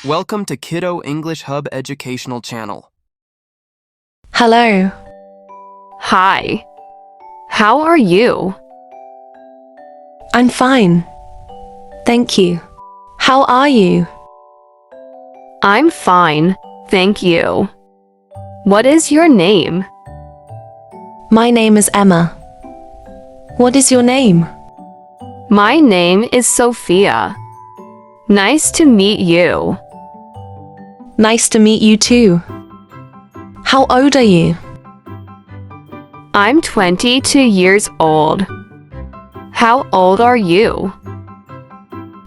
Welcome to Kiddo English Hub Educational Channel. Hello. Hi. How are you? I'm fine. Thank you. How are you? I'm fine, thank you. What is your name? My name is Emma. What is your name? My name is Sophia. Nice to meet you. Nice to meet you too. How old are you? I'm 22 years old. How old are you?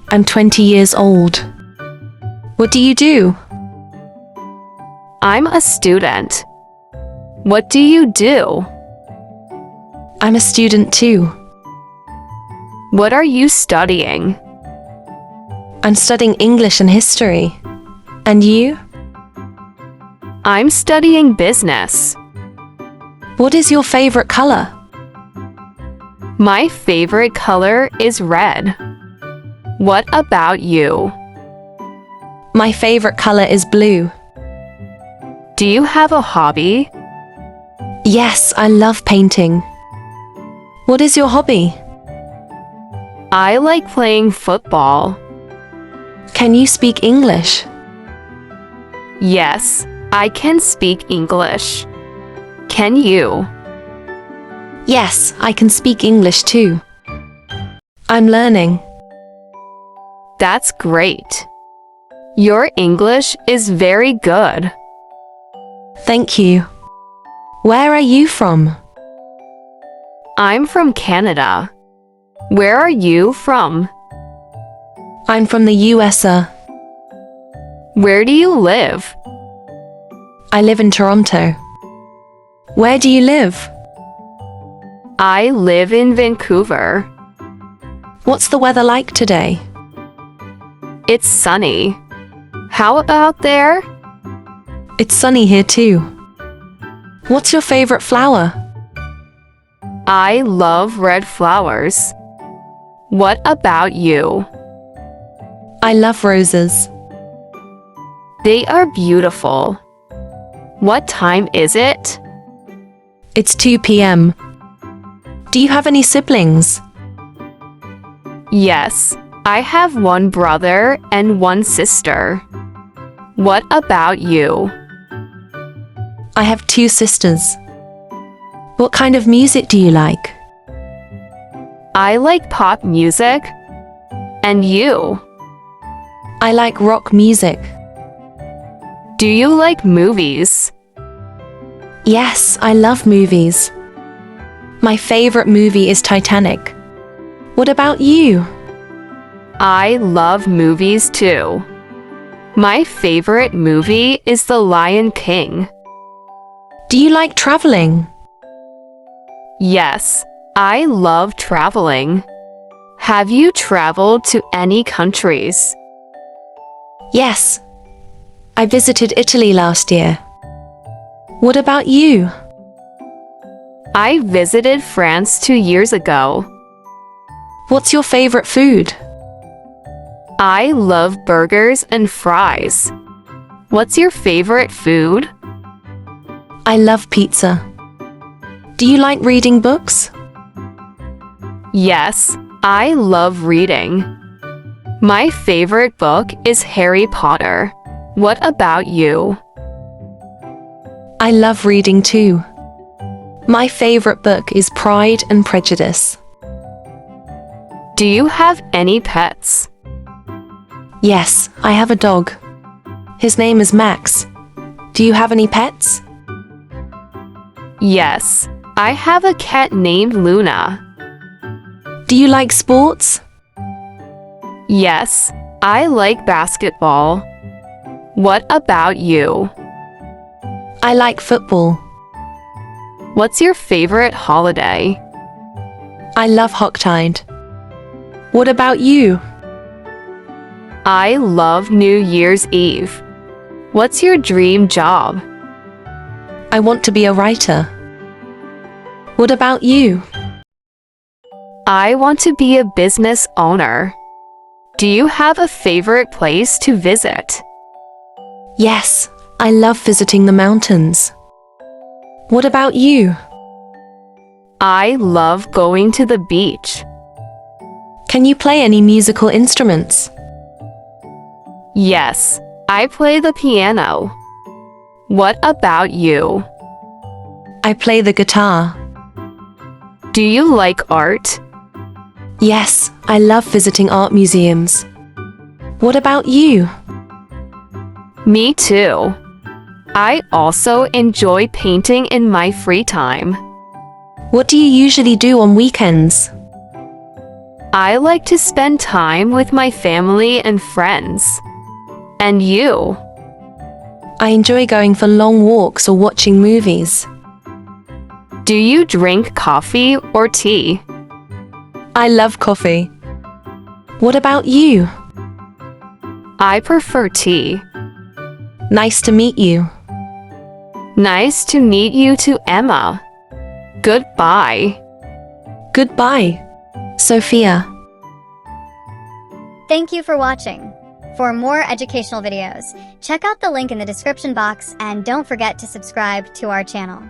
I'm 20 years old. What do you do? I'm a student. What do you do? I'm a student too. What are you studying? I'm studying English and history. And you? I'm studying business. What is your favorite color? My favorite color is red. What about you? My favorite color is blue. Do you have a hobby? Yes, I love painting. What is your hobby? I like playing football. Can you speak English? Yes, I can speak English. Can you? Yes, I can speak English too. I'm learning. That's great. Your English is very good. Thank you. Where are you from? I'm from Canada. Where are you from? I'm from the USA. Where do you live? I live in Toronto. Where do you live? I live in Vancouver. What's the weather like today? It's sunny. How about there? It's sunny here too. What's your favorite flower? I love red flowers. What about you? I love roses. They are beautiful. What time is it? It's 2 p.m. Do you have any siblings? Yes, I have one brother and one sister. What about you? I have 2 sisters. What kind of music do you like? I like pop music. And you? I like rock music. Do you like movies? Yes, I love movies. My favorite movie is Titanic. What about you? I love movies too. My favorite movie is The Lion King. Do you like traveling? Yes, I love traveling. Have you traveled to any countries? Yes. I visited Italy last year. What about you? I visited France 2 years ago. What's your favorite food? I love burgers and fries. What's your favorite food? I love pizza. Do you like reading books? Yes, I love reading. My favorite book is Harry Potter. What about you? I love reading too. My favorite book is Pride and Prejudice. Do you have any pets? Yes, I have a dog. His name is Max. Do you have any pets? Yes, I have a cat named Luna. Do you like sports? Yes, I like basketball. What about you? I like football. What's your favorite holiday? I love Hocktide. What about you? I love New Year's Eve. What's your dream job? I want to be a writer. What about you? I want to be a business owner. Do you have a favorite place to visit? Yes, I love visiting the mountains. What about you? I love going to the beach. Can you play any musical instruments? Yes, I play the piano. What about you? I play the guitar. Do you like art? Yes, I love visiting art museums. What about you? Me too. I also enjoy painting in my free time. What do you usually do on weekends? I like to spend time with my family and friends. And you? I enjoy going for long walks or watching movies. Do you drink coffee or tea? I love coffee. What about you? I prefer tea. Nice to meet you. Nice to meet you too, Emma. Goodbye. Goodbye, Sophia. Thank you for watching. For more educational videos, check out the link in the description box and don't forget to subscribe to our channel.